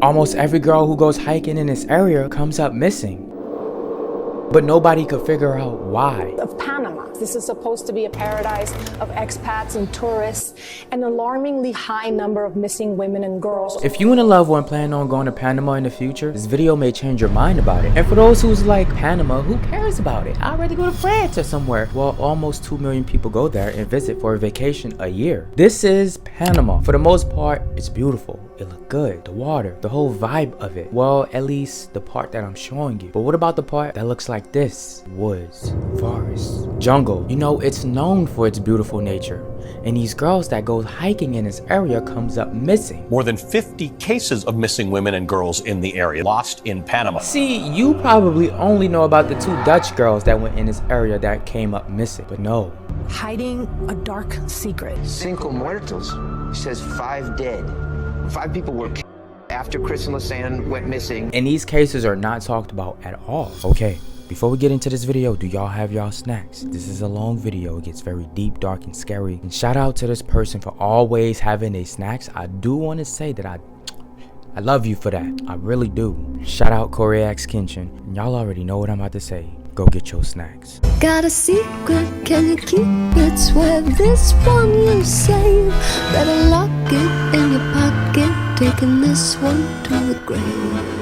Almost every girl who goes hiking in this area comes up missing. But nobody could figure out why. Of Panama. This is supposed to be a paradise of expats and tourists, an alarmingly high number of missing women and girls. If you and a loved one plan on going to Panama in the future, this video may change your mind about it. And for those who's like, Panama, who cares about it? I'd rather go to France or somewhere. Well, almost 2 million people go there and visit for a vacation a year. This is Panama. For the most part, it's beautiful. It looked good. The water, the whole vibe of it. Well, at least the part that I'm showing you. But what about the part that looks like this? Woods, forests, jungle. You know, it's known for its beautiful nature. And these girls that go hiking in this area comes up missing. More than 50 cases of missing women and girls in the area lost in Panama. See, you probably only know about the 2 Dutch girls that went in this area that came up missing. But no. Hiding a dark secret. Cinco muertos. It says 5 dead. 5 people were killed after Chris and Lisanne went missing. And these cases are not talked about at all. Okay, before we get into this video, do y'all have y'all snacks? This is a long video. It gets very deep, dark, and scary. And shout out to this person for always having their snacks. I do want to say that I love you for that. I really do. Shout out Koreax Kitchen. And y'all already know what I'm about to say. Go get your snacks. Got a secret, can you keep it? Swear this one you save. Better lock it in your pocket, taking this one to the grave.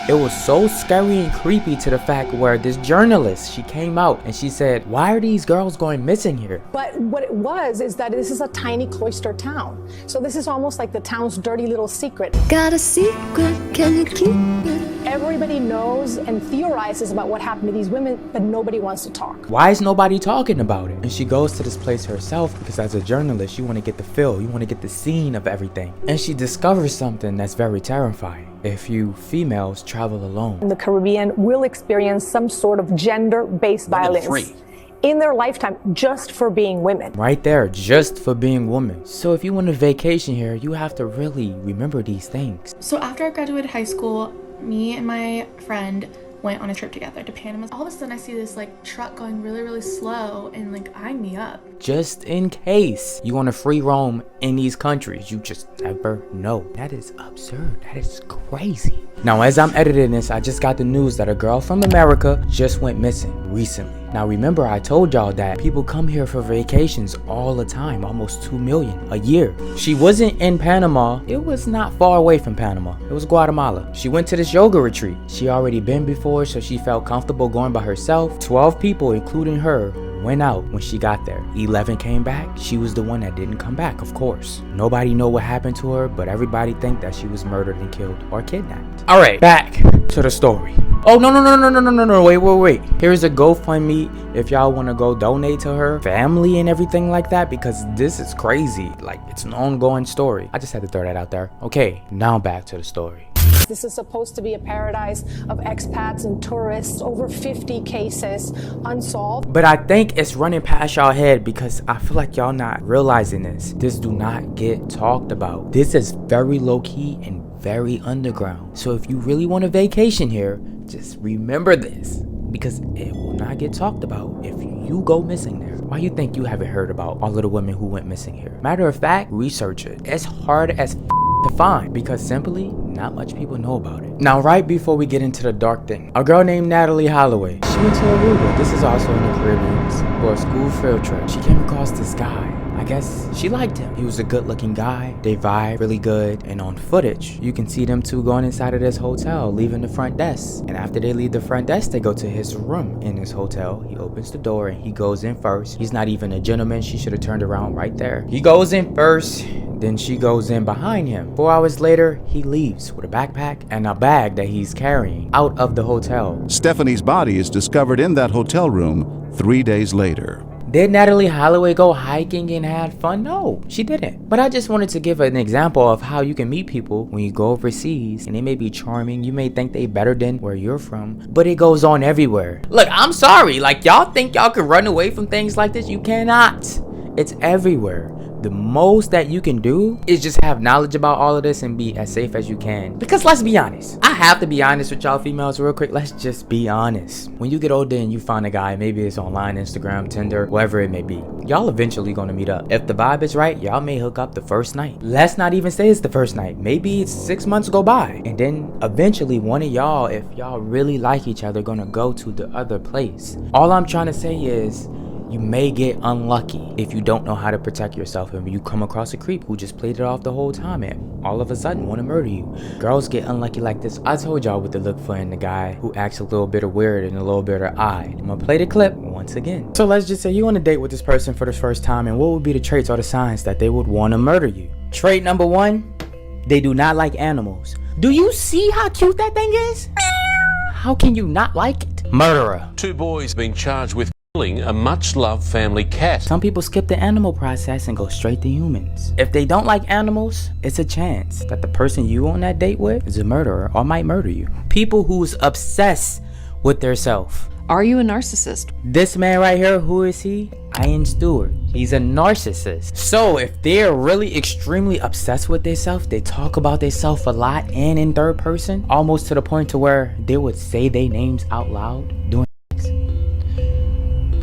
It was so scary and creepy to the fact where this journalist, she came out and she said, why are these girls going missing here? But what it was is that this is a tiny cloister town. So this is almost like the town's dirty little secret. Got a secret, can you keep it? Everybody knows and theorizes about what happened to these women, but nobody wants to talk. Why is nobody talking about it? And she goes to this place herself because as a journalist, you want to get the feel, you want to get the scene of everything. And she discovers something that's very terrifying. If you females travel alone In the Caribbean will experience some sort of gender-based violence 3 in their lifetime just for being women. right there, just for being women. So if you want a vacation here, you have to really remember these things. So after I graduated high school, me and my friend went on a trip together to Panama. All of a sudden I see this like truck going really, really slow and like eyeing me up. Just in case you want to free roam in these countries, you just never know. That is absurd. That is crazy. Now, as I'm editing this, I just got the news that a girl from America just went missing recently. Now, remember I told y'all that people come here for vacations all the time, almost 2 million a year. She wasn't in Panama. It was not far away from Panama. It was Guatemala. She went to this yoga retreat. She already been before, so she felt comfortable going by herself. 12 people, including her, went out when she got there. 11 came back. She was the one that didn't come back, of course. Nobody know what happened to her, but everybody think that she was murdered and killed or kidnapped. All right, back to the story. Oh, no, wait. Here's a GoFundMe if y'all want to go donate to her family and everything like that, because this is crazy. Like, it's an ongoing story. I just had to throw that out there. Okay, now back to the story. This is supposed to be a paradise of expats and tourists. Over 50 cases unsolved. But I think it's running past y'all head because I feel like y'all not realizing this. This do not get talked about. This is very low-key and very underground. So if you really want a vacation here, just remember this, because it will not get talked about if you go missing there. Why you think you haven't heard about all of the women who went missing here? Matter of fact, research it. It's hard as to find because simply not much people know about it. Now, right before we get into the dark thing, a girl named Natalie Holloway, she went to Aruba. This is also in the Caribbean for a school field trip. She came across this guy. I guess she liked him. He was a good looking guy. They vibe really good. And on footage, you can see them two going inside of this hotel, leaving the front desk. And after they leave the front desk, they go to his room in his hotel. He opens the door and he goes in first. He's not even a gentleman. She should have turned around right there. He goes in first. Then she goes in behind him. 4 hours later, he leaves with a backpack and a bag that he's carrying out of the hotel. Stephanie's body is discovered in that hotel room 3 days later. Did Natalie Holloway go hiking and had fun? No, she didn't. But I just wanted to give an example of how you can meet people when you go overseas and they may be charming. You may think they better than where you're from, but it goes on everywhere. Look, I'm sorry. Like, y'all think y'all can run away from things like this? You cannot. It's everywhere. The most that you can do is just have knowledge about all of this and be as safe as you can. Because let's be honest, I have to be honest with y'all females real quick. Let's just be honest. When you get older and you find a guy, maybe it's online, Instagram, Tinder, whatever it may be, y'all eventually gonna meet up. If the vibe is right, y'all may hook up the first night. Let's not even say it's the first night. Maybe it's 6 months go by, and then eventually one of y'all, if y'all really like each other, gonna go to the other place. All I'm trying to say is, you may get unlucky if you don't know how to protect yourself, and you come across a creep who just played it off the whole time and all of a sudden want to murder you. Girls get unlucky like this. I told y'all what to look for in the guy who acts a little bit of weird and a little bit of eyed. I'm gonna play the clip once again. So let's just say you on a date with this person for the first time, and what would be the traits or the signs that they would want to murder you? Trait number 1, they do not like animals. Do you see how cute that thing is? How can you not like it? Murderer. 2 boys being charged with killing a much-loved family cat. Some people skip the animal process and go straight to humans. If they don't like animals, it's a chance that the person you on that date with is a murderer or might murder you. People who's obsessed with their self. Are you a narcissist? This man right here, who is he? Stewart. He's a narcissist. So if they're really extremely obsessed with themselves, they talk about themselves a lot and in third person, almost to the point to where they would say their names out loud doing things.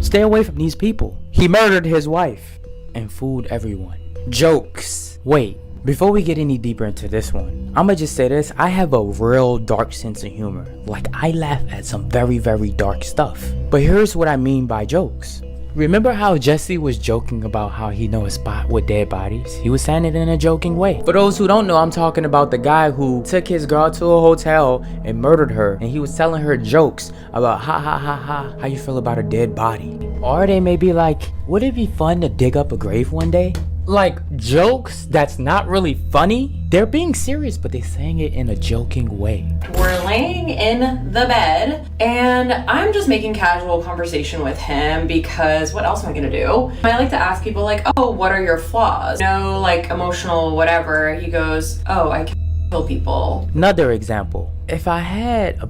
Stay away from these people. He murdered his wife and fooled everyone. Jokes. Wait. Before we get any deeper into this one, I'ma just say this, I have a real dark sense of humor. Like, I laugh at some very, very dark stuff. But here's what I mean by jokes. Remember how Jesse was joking about how he know a spot with dead bodies? He was saying it in a joking way. For those who don't know, I'm talking about the guy who took his girl to a hotel and murdered her, and he was telling her jokes about how you feel about a dead body. Or they may be like, would it be fun to dig up a grave one day? Like, jokes that's not really funny. They're being serious, but they're saying it in a joking way. We're laying in the bed and I'm just making casual conversation with him because what else am I gonna do? I like to ask people like, oh, what are your flaws? No, like emotional, whatever. He goes, oh, I can kill people. Another example. If I had a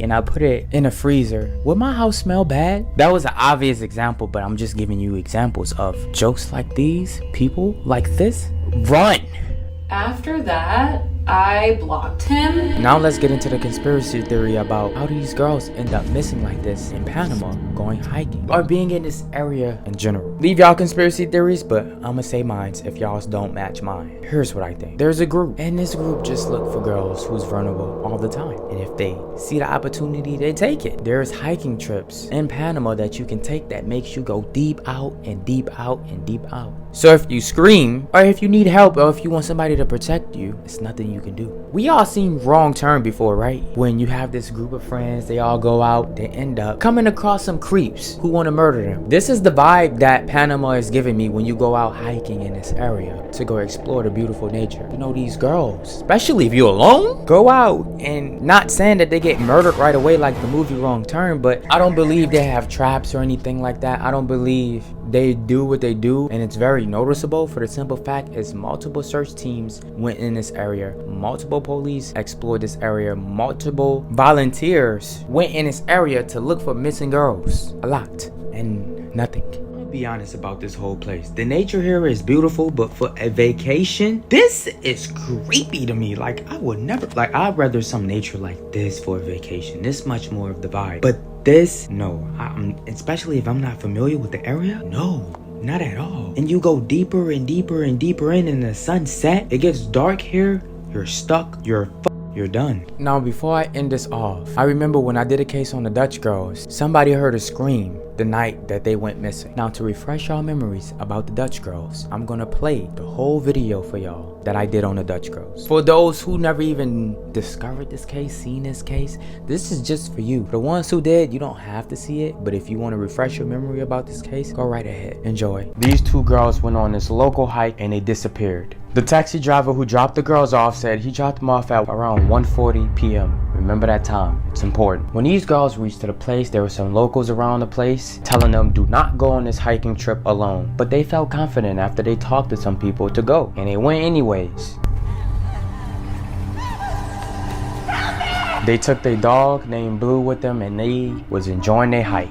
and I put it in a freezer, would my house smell bad? That was an obvious example, but I'm just giving you examples of jokes like these. People like this, run. After that, I blocked him. Now let's get into the conspiracy theory about how these girls end up missing like this in Panama, going hiking, or being in this area in general. Leave y'all conspiracy theories, but I'ma say mine if y'all don't match mine. Here's what I think. There's a group, and this group just look for girls who's vulnerable all the time. And if they see the opportunity, they take it. There's hiking trips in Panama that you can take that makes you go deep out and deep out and deep out. So if you scream, or if you need help, or if you want somebody to protect you, it's nothing you can do. We all seen Wrong Turn before, right? When you have this group of friends, they all go out, they end up coming across some creeps who want to murder them. This is the vibe that Panama is giving me when you go out hiking in this area to go explore the beautiful nature. You know, these girls, especially if you're alone, go out, and not saying that they get murdered right away like the movie Wrong Turn, but I don't believe they have traps or anything like that. I don't believe they do what they do, and it's very noticeable for the simple fact is multiple search teams went in this area, multiple police explored this area, multiple volunteers went in this area to look for missing girls. A lot, and nothing. I'll be honest about this whole place. The nature here is beautiful, but for a vacation, this is creepy to me. Like, I would never, like, I'd rather some nature like this for a vacation. This much more of the vibe. But this, no, especially if I'm not familiar with the area, no, not at all. And you go deeper and deeper and deeper in, and the sunset, it gets dark here, you're stuck, you're done. Now, before I end this off, I remember when I did a case on the Dutch girls, somebody heard a scream the night that they went missing. Now, to refresh y'all memories about the Dutch girls, I'm gonna play the whole video for y'all that I did on the Dutch girls. For those who never even discovered this case, seen this case, this is just for you. The ones who did, you don't have to see it, but if you want to refresh your memory about this case, go right ahead. Enjoy. These two girls went on this local hike and they disappeared. The taxi driver who dropped the girls off said he dropped them off at around 1:40 p.m. Remember that time, it's important. When these girls reached to the place, there were some locals around the place telling them do not go on this hiking trip alone. But they felt confident after they talked to some people to go, and they went anyways. They took their dog named Blue with them, and they was enjoying their hike.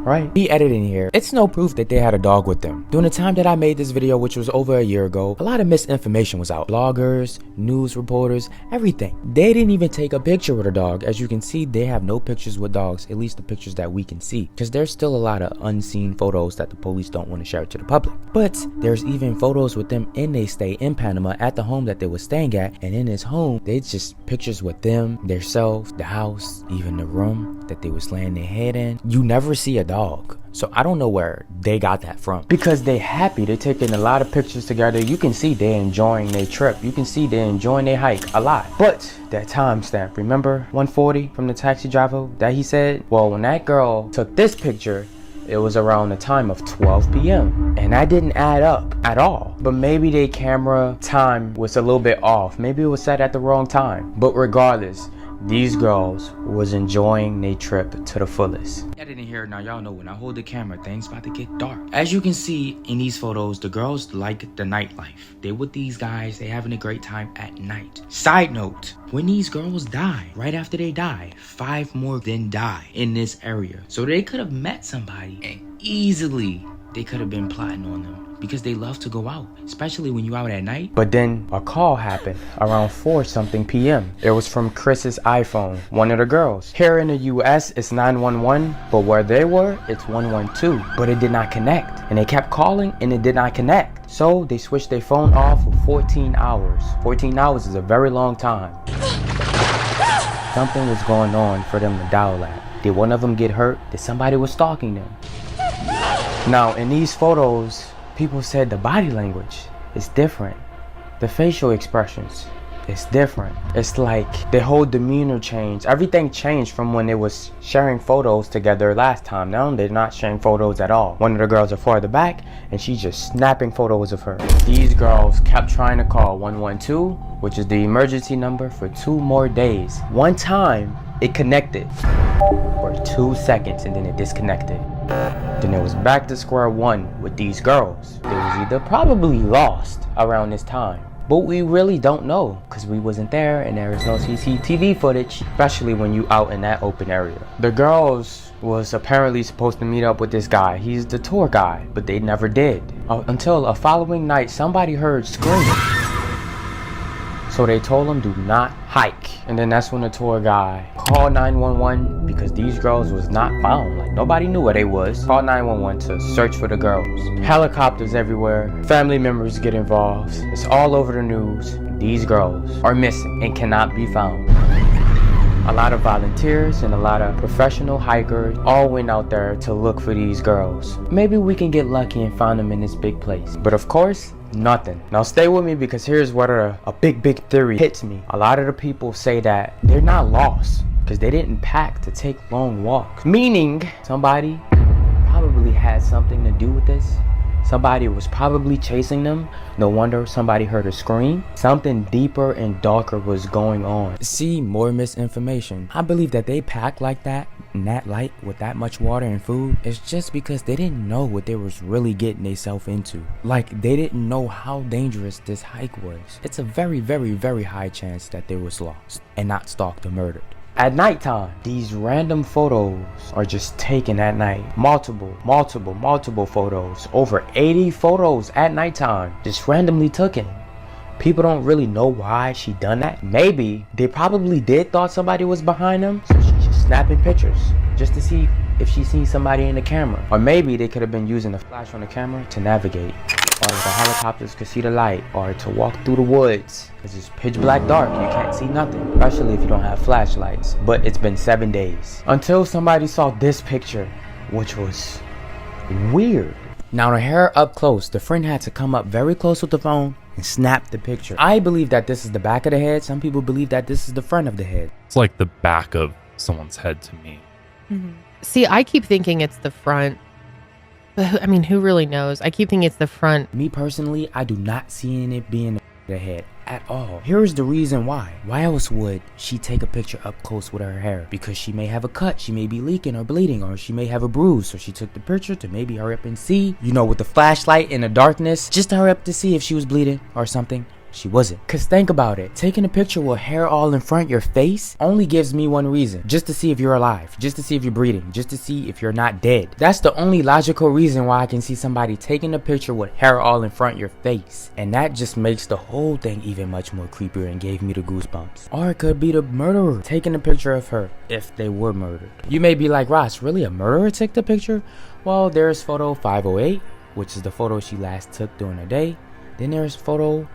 right? Me editing here, it's no proof that they had a dog with them. During the time that I made this video, which was over a year ago, a lot of misinformation was out. Bloggers, news reporters, everything. They didn't even take a picture with a dog. As you can see, they have no pictures with dogs, at least the pictures that we can see. Because there's still a lot of unseen photos that the police don't want to share to the public. But there's even photos with them in they stay in Panama at the home that they were staying at. And in his home, they just pictures with them, themselves, the house, even the room that they was laying their head in. You never see a dog. So I don't know where they got that from. Because they happy. They're taking a lot of pictures together. You can see they're enjoying their trip. You can see they're enjoying their hike a lot. But that timestamp, remember 140 from the taxi driver that he said? Well, when that girl took this picture, it was around the time of 12 p.m. and that didn't add up at all. But maybe their camera time was a little bit off. Maybe it was set at the wrong time. But regardless, these girls was enjoying their trip to the fullest. Editing here, now y'all know when I hold the camera, things about to get dark. As you can see in these photos, the girls like the nightlife. They with these guys, they having a great time at night. Side note, when these girls die, right after they die, 5 more then die in this area. So they could have met somebody and easily they could have been plotting on them. Because they love to go out, especially when you out at night. But then a call happened around 4 something p.m. It was from Chris's iPhone, one of the girls. Here in the US, it's 911, but where they were, it's 112. But it did not connect. And they kept calling and it did not connect. So they switched their phone off for 14 hours. 14 hours is a very long time. Something was going on for them to dial at. Did one of them get hurt? Did somebody was stalking them? Now, in these photos, people said the body language is different. The facial expressions is different. It's like their whole demeanor changed. Everything changed from when they was sharing photos together last time. Now they're not sharing photos at all. One of the girls are farther back and she's just snapping photos of her. These girls kept trying to call 112, which is the emergency number, for 2 more days. One time it connected for 2 seconds and then it disconnected. Then it was back to square one with these girls. They was either probably lost around this time, but we really don't know because we wasn't there and there is no CCTV footage, especially when you out in that open area. The girls was apparently supposed to meet up with this guy. He's the tour guide, but they never did. Until a following night, somebody heard screaming. So they told him do not hike. And then that's when the tour guy called 911 because these girls was not found. Like nobody knew where they was. Called 911 to search for the girls. Helicopters everywhere. Family members get involved. It's all over the news. These girls are missing and cannot be found. A lot of volunteers and a lot of professional hikers all went out there to look for these girls. Maybe we can get lucky and find them in this big place. But of course, nothing. Now stay with me because here's what a big theory hits me. A lot of the people say that they're not lost because they didn't pack to take long walks. Meaning somebody probably had something to do with this. Somebody was probably chasing them. No wonder somebody heard a scream. Something deeper and darker was going on. See, more misinformation. I believe that they packed like that and that light with that much water and food. It's just because they didn't know what they was really getting themselves into. Like they didn't know how dangerous this hike was. It's a very high chance that they was lost and not stalked or murdered. At nighttime, these random photos are just taken at night. Multiple photos. Over 80 photos at nighttime, just randomly taken. People don't really know why she done that. Maybe they probably did thought somebody was behind them, so she's just snapping pictures just to see if she seen somebody in the camera. Or maybe they could have been using a flash on the camera to navigate. Or the helicopters could see the light, or to walk through the woods because it's pitch black dark, you can't see nothing, especially if you don't have flashlights. But it's been 7 days until somebody saw this picture, which was weird. Now to hear up close, the friend had to come up very close with the phone and snap the picture. I believe that this is the back of the head. Some people believe that this is the front of the head. It's like the back of someone's head to me. Mm-hmm. See, I keep thinking it's the front. But I mean, who really knows? I keep thinking it's the front. Me personally, I do not see it being the head at all. Here's the reason why. Why else would she take a picture up close with her hair? Because she may have a cut, she may be leaking or bleeding, or she may have a bruise. So she took the picture to maybe hurry up and see, you know, with the flashlight in the darkness, just to hurry up to see if she was bleeding or something. she wasn't. Cause think about it, taking a picture with hair all in front of your face only gives me one reason, just to see if you're alive, just to see if you're breathing, just to see if you're not dead. That's the only logical reason why I can see somebody taking a picture with hair all in front of your face. And that just makes the whole thing even much more creepier and gave me the goosebumps. Or it could be the murderer taking a picture of her if they were murdered. You may be like, Ross, really a murderer took the picture? Well, there's photo 508, which is the photo she last took during the day. Then there's photo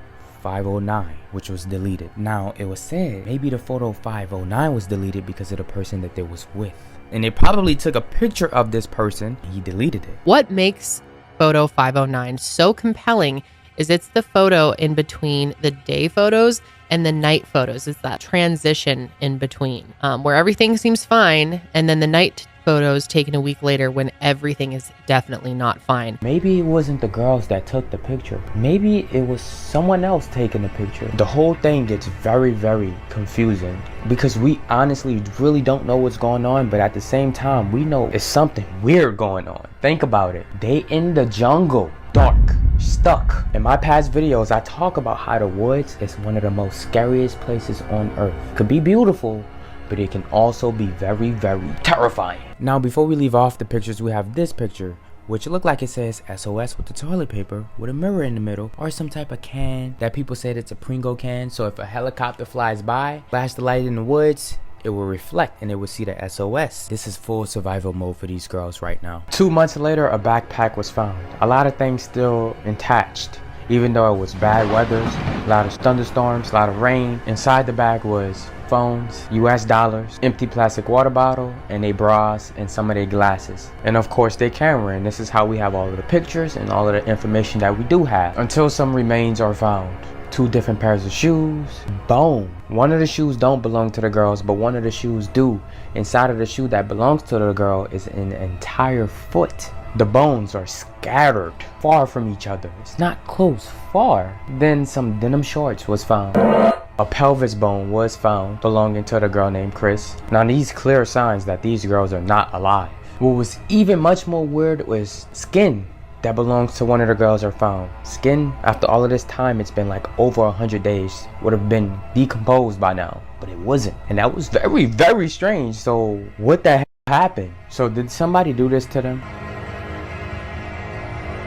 509, which was deleted. Now, it was said maybe the photo 509 was deleted because of the person that they was with. And they probably took a picture of this person, he deleted it. What makes photo 509 so compelling is it's the photo in between the day photos and the night photos. It's that transition in between where everything seems fine, and then the night photos taken a week later when everything is definitely not fine. Maybe it wasn't the girls that took the picture. Maybe it was someone else taking the picture. The whole thing gets very, very confusing because we honestly really don't know what's going on, but at the same time, we know it's something weird going on. Think about it. They in the jungle, dark, stuck. In my past videos, I talk about how the woods is one of the most scariest places on earth. Could be beautiful, but it can also be very, very terrifying. Now, before we leave off the pictures, we have this picture, which look like it says SOS with the toilet paper with a mirror in the middle, or some type of can that people said it's a Pringo can. So if a helicopter flies by, flash the light in the woods, it will reflect and it will see the SOS. This is full survival mode for these girls right now. 2 months later, a backpack was found. A lot of things still intact. Even though it was bad weather, a lot of thunderstorms, a lot of rain. Inside the bag was phones, US dollars, empty plastic water bottle, and their bras and some of their glasses. And of course their camera, and this is how we have all of the pictures and all of the information that we do have. Until some remains are found. 2 different pairs of shoes, bone. One of the shoes don't belong to the girls, but one of the shoes do. Inside of the shoe that belongs to the girl is an entire foot. The bones are scattered far from each other. It's not close, far. Then some denim shorts was found. A pelvis bone was found belonging to the girl named Chris. Now these clear signs that these girls are not alive. What was even much more weird was skin that belongs to one of the girls are found. Skin, after all of this time, it's been like over 100 days, would have been decomposed by now, but it wasn't. And that was very, very strange. So what the heck happened? So did somebody do this to them?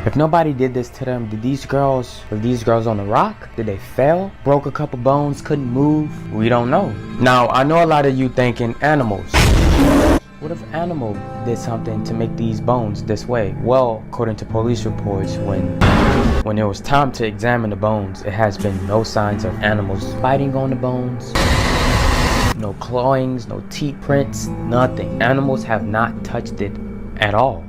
If nobody did this to them, were these girls on the rock? Did they fail? Broke a couple bones, couldn't move? We don't know. Now, I know a lot of you thinking animals. What if animal did something to make these bones this way? Well, according to police reports, when it was time to examine the bones, it has been no signs of animals biting on the bones. No clawings, no teeth prints, nothing. Animals have not touched it at all.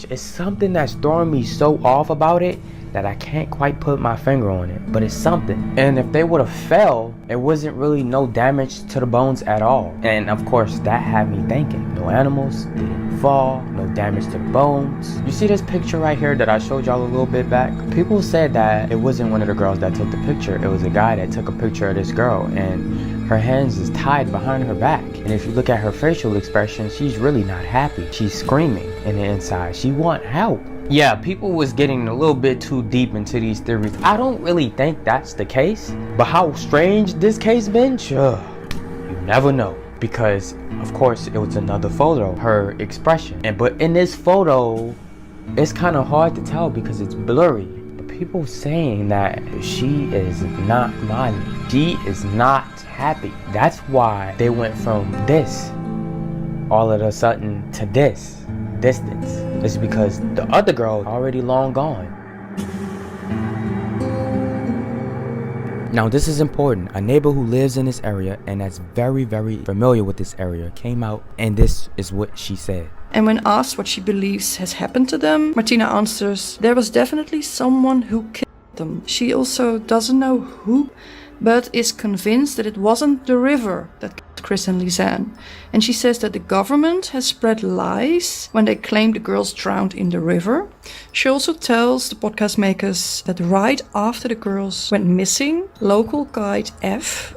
It's something that's throwing me so off about it that I can't quite put my finger on it, but it's something. And if they would have fell, it wasn't really no damage to the bones at all. And of course, that had me thinking, no animals didn't fall, no damage to the bones. You see this picture right here that I showed y'all a little bit back? People said that it wasn't one of the girls that took the picture. It was a guy that took a picture of this girl, and her hands is tied behind her back. And if you look at her facial expression, she's really not happy. She's screaming in the inside. She want help. Yeah, people was getting a little bit too deep into these theories. I don't really think that's the case, but how strange this case been, sure, you never know. Because of course it was another photo, her expression. But in this photo, it's kind of hard to tell because it's blurry. But people saying that she is not smiling. She is not happy. That's why they went from this all of a sudden to this distance. It's because the other girl already long gone. Now this is important. A neighbor who lives in this area and that's very, very familiar with this area came out, and this is what she said. And when asked what she believes has happened to them, Martina answers, there was definitely someone who killed them. She also doesn't know who, but is convinced that it wasn't the river that killed Chris and Lisanne. And she says that the government has spread lies when they claim the girls drowned in the river. She also tells the podcast makers that right after the girls went missing, local guide F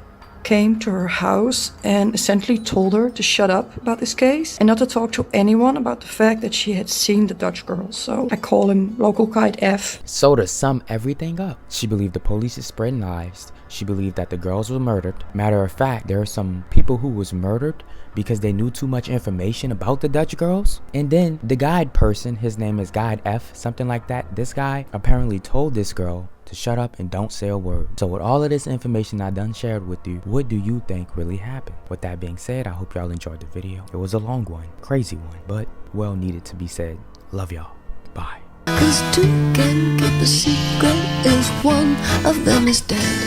came to her house and essentially told her to shut up about this case and not to talk to anyone about the fact that she had seen the Dutch girl. So I call him local guide F. So to sum everything up, she believed the police is spreading lies. She believed that the girls were murdered. Matter of fact, there are some people who was murdered because they knew too much information about the Dutch girls. And then the guide person, his name is Guide F, something like that. This guy apparently told this girl to shut up and don't say a word. So with all of this information I done shared with you, what do you think really happened? With that being said, I hope y'all enjoyed the video. It was a long one, crazy one, but well needed to be said. Love y'all. Bye. 'Cause two can keep a secret if one of them is dead.